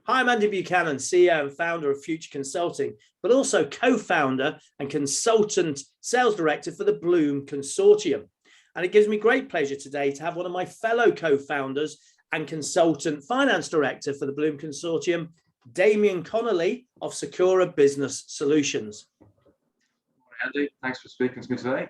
Hi, I'm Andy Buchanan, CEO and founder of Future Consulting, but also co-founder and consultant sales director for the Bloom Consortium. And it gives me great pleasure today to have one of my fellow co-founders and consultant finance director for the Bloom Consortium, Damian Connolly of Sakura Business Solutions. Andy, thanks for speaking to me today.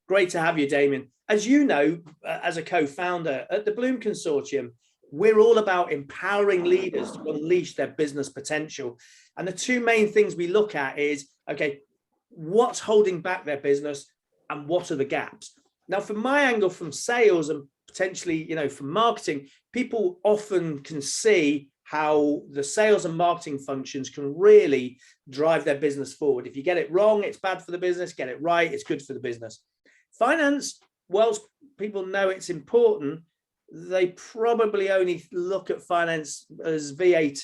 Great to have you, Damian. As you know, as a co-founder at the Bloom Consortium, we're all about empowering leaders to unleash their business potential. And the two main things we look at is, okay, what's holding back their business and what are the gaps? Now, from my angle, from sales and potentially, from marketing, people often can see how the sales and marketing functions can really drive their business forward. If you get it wrong, it's bad for the business. Get it right, it's good for the business. Finance, whilst people know it's important, they probably only look at finance as VAT,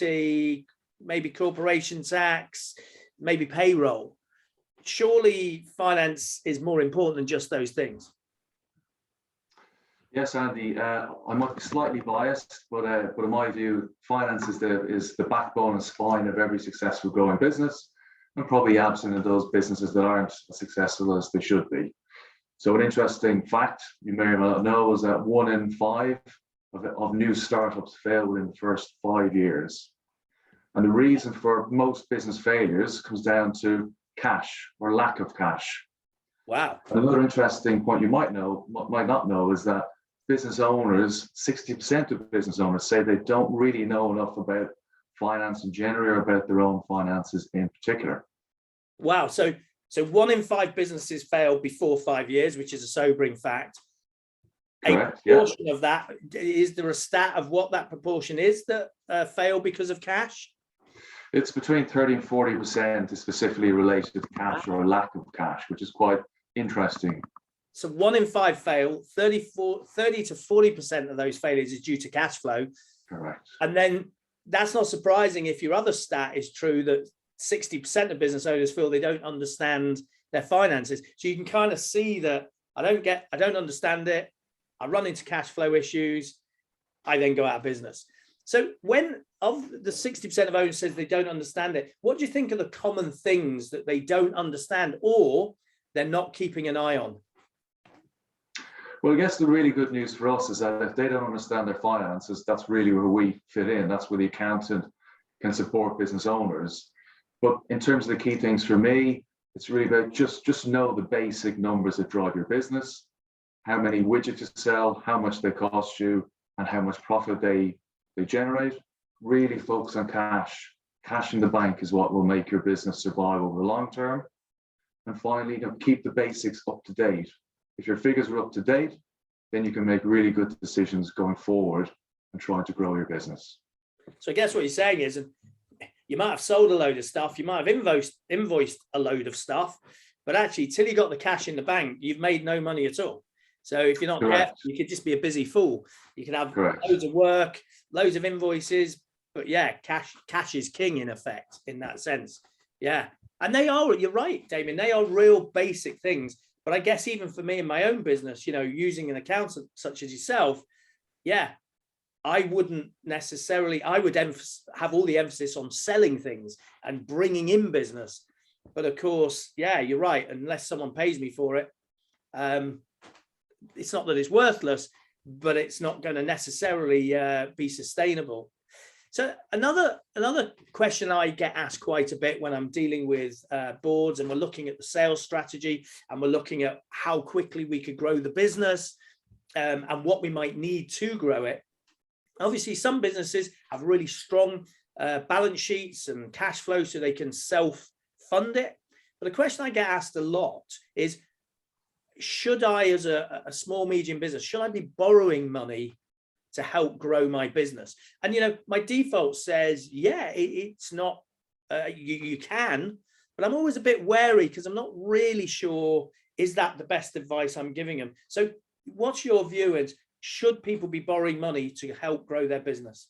maybe corporation tax, maybe payroll. Surely finance is more important than just those things. Yes, Andy, I might be slightly biased, but in my view, finance is the backbone and spine of every successful growing business, and probably absent in those businesses that aren't as successful as they should be. So an interesting fact you may or may not know is that 1 in 5 of new startups fail within the first 5 years. And the reason for most business failures comes down to cash or lack of cash. Wow. Another interesting point you might not know is that business owners, 60% of business owners say they don't really know enough about finance in general or about their own finances in particular. Wow. So 1 in 5 businesses fail before 5 years, which is a sobering fact. Correct, a proportion of that, is there a stat of what that proportion is that fail because of cash? It's between 30 and 40% is specifically related to cash or lack of cash, which is quite interesting. So 1 in 5 fail, 30 to 40% of those failures is due to cash flow. Correct. And then that's not surprising if your other stat is true, that 60% of business owners feel they don't understand their finances. So you can kind of see that I don't understand it. I run into cash flow issues. I then go out of business. So when of the 60% of owners says they don't understand it, what do you think are the common things that they don't understand or they're not keeping an eye on? Well, I guess the really good news for us is that if they don't understand their finances, that's really where we fit in. That's where the accountant can support business owners. But in terms of the key things for me, it's really about just know the basic numbers that drive your business, how many widgets you sell, how much they cost you, and how much profit they generate. Really focus on cash. Cash in the bank is what will make your business survive over the long term. And finally, keep the basics up to date. If your figures are up to date, then you can make really good decisions going forward and trying to grow your business. So I guess what you're saying is you might have sold a load of stuff, you might have invoiced a load of stuff, but actually till you got the cash in the bank, you've made no money at all. So if you're not careful, you could just be a busy fool. You can have loads of work, loads of invoices, but yeah, cash is king in effect in that sense. Yeah. And you're right, Damien, they are real basic things. But I guess even for me in my own business, using an accountant such as yourself, yeah, I would have all the emphasis on selling things and bringing in business. But of course, yeah, you're right. Unless someone pays me for it, it's not that it's worthless, but it's not going to necessarily be sustainable. So another question I get asked quite a bit when I'm dealing with boards and we're looking at the sales strategy and we're looking at how quickly we could grow the business and what we might need to grow it. Obviously, some businesses have really strong balance sheets and cash flow so they can self-fund it. But the question I get asked a lot is, should I, as a small, medium business, should I be borrowing money to help grow my business? And my default says, yeah, it's not, you can, but I'm always a bit wary because I'm not really sure, is that the best advice I'm giving them? So what's your view? Is should people be borrowing money to help grow their business?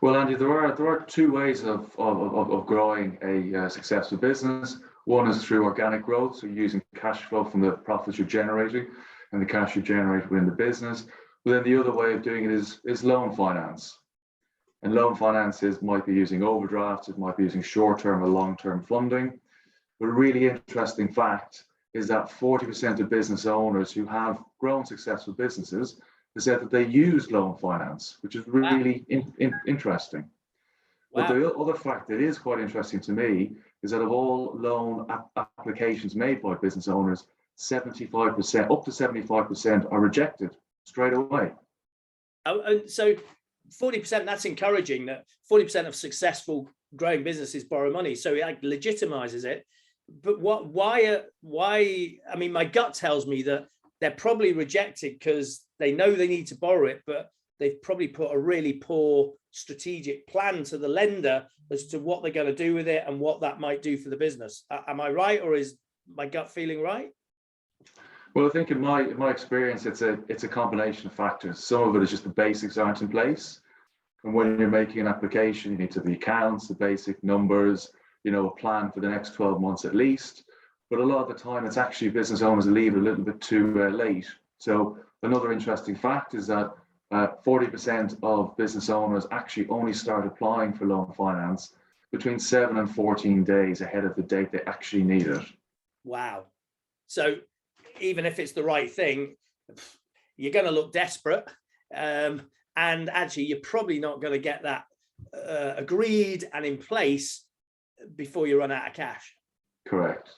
Well, Andy, there are two ways of growing a successful business. One is through organic growth, so using cash flow from the profits you're generating and the cash you generate within the business. But then the other way of doing it is loan finance. And loan finances might be using overdrafts, it might be using short-term or long-term funding. But a really interesting fact is that 40% of business owners who have grown successful businesses have said that they use loan finance, which is really interesting. But the other fact that is quite interesting to me is that of all loan applications made by business owners, 75%, up to 75% are rejected straight away. Oh, and so 40%, that's encouraging, that 40% of successful growing businesses borrow money. So it like legitimizes it. But why, I mean, my gut tells me that they're probably rejected because they know they need to borrow it, but they've probably put a really poor strategic plan to the lender as to what they're going to do with it and what that might do for the business. Am I right, or is my gut feeling right? Well, I think in my experience, it's a combination of factors. Some of it is just the basics aren't in place. And when you're making an application, you need to have the accounts, the basic numbers, a plan for the next 12 months at least. But a lot of the time, it's actually business owners leave a little bit too late. So another interesting fact is that 40% of business owners actually only start applying for loan finance between 7 and 14 days ahead of the date they actually need it. Wow. So even if it's the right thing, you're going to look desperate. And actually, you're probably not going to get that agreed and in place before you run out of cash. Correct.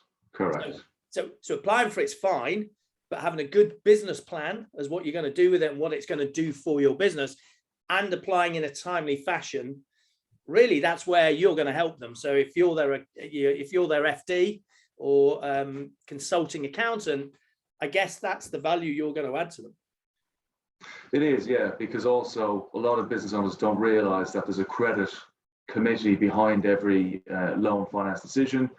So applying for it's fine, but having a good business plan as what you're going to do with it and what it's going to do for your business, and applying in a timely fashion, really, that's where you're going to help them. So if you're their FD or consulting accountant, I guess that's the value you're going to add to them. It is, yeah, because also a lot of business owners don't realize that there's a credit committee behind every loan finance decision.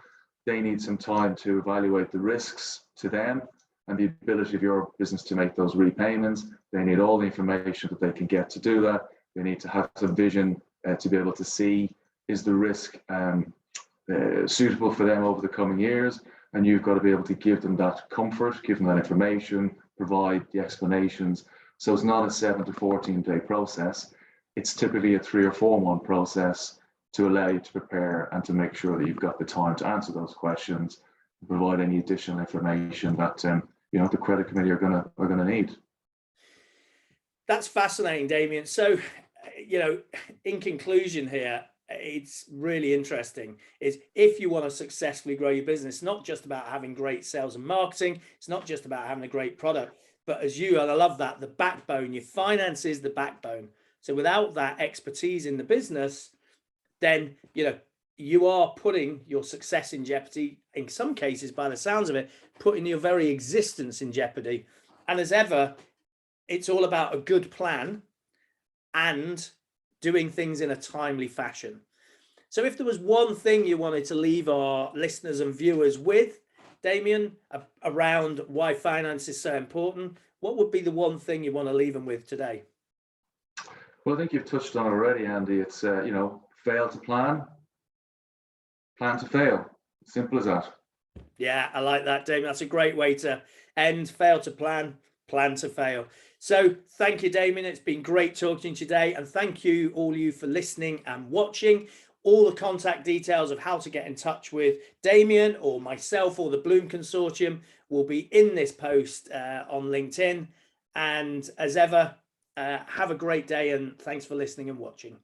They need some time to evaluate the risks to them and the ability of your business to make those repayments. They need all the information that they can get to do that. They need to have some vision to be able to see, is the risk suitable for them over the coming years? And you've got to be able to give them that comfort, give them that information, provide the explanations. So it's not a 7 to 14 day process. It's typically a 3 or 4 month process to allow you to prepare and to make sure that you've got the time to answer those questions, provide any additional information that the credit committee are going to need. That's fascinating, Damian. So, in conclusion here, it's really interesting is if you want to successfully grow your business, it's not just about having great sales and marketing. It's not just about having a great product, but and I love that, the backbone, your finance is the backbone. So without that expertise in the business, then, you are putting your success in jeopardy. In some cases, by the sounds of it, putting your very existence in jeopardy. And as ever, it's all about a good plan and doing things in a timely fashion. So if there was one thing you wanted to leave our listeners and viewers with, Damian, around why finance is so important, what would be the one thing you want to leave them with today? Well, I think you've touched on it already, Andy. It's, fail to plan, plan to fail. Simple as that. Yeah, I like that, Damian. That's a great way to end. Fail to plan, plan to fail. So thank you, Damian. It's been great talking to you today. And thank you, all of you, for listening and watching. All the contact details of how to get in touch with Damian or myself or the Bloom Consortium will be in this post on LinkedIn. And as ever, have a great day and thanks for listening and watching.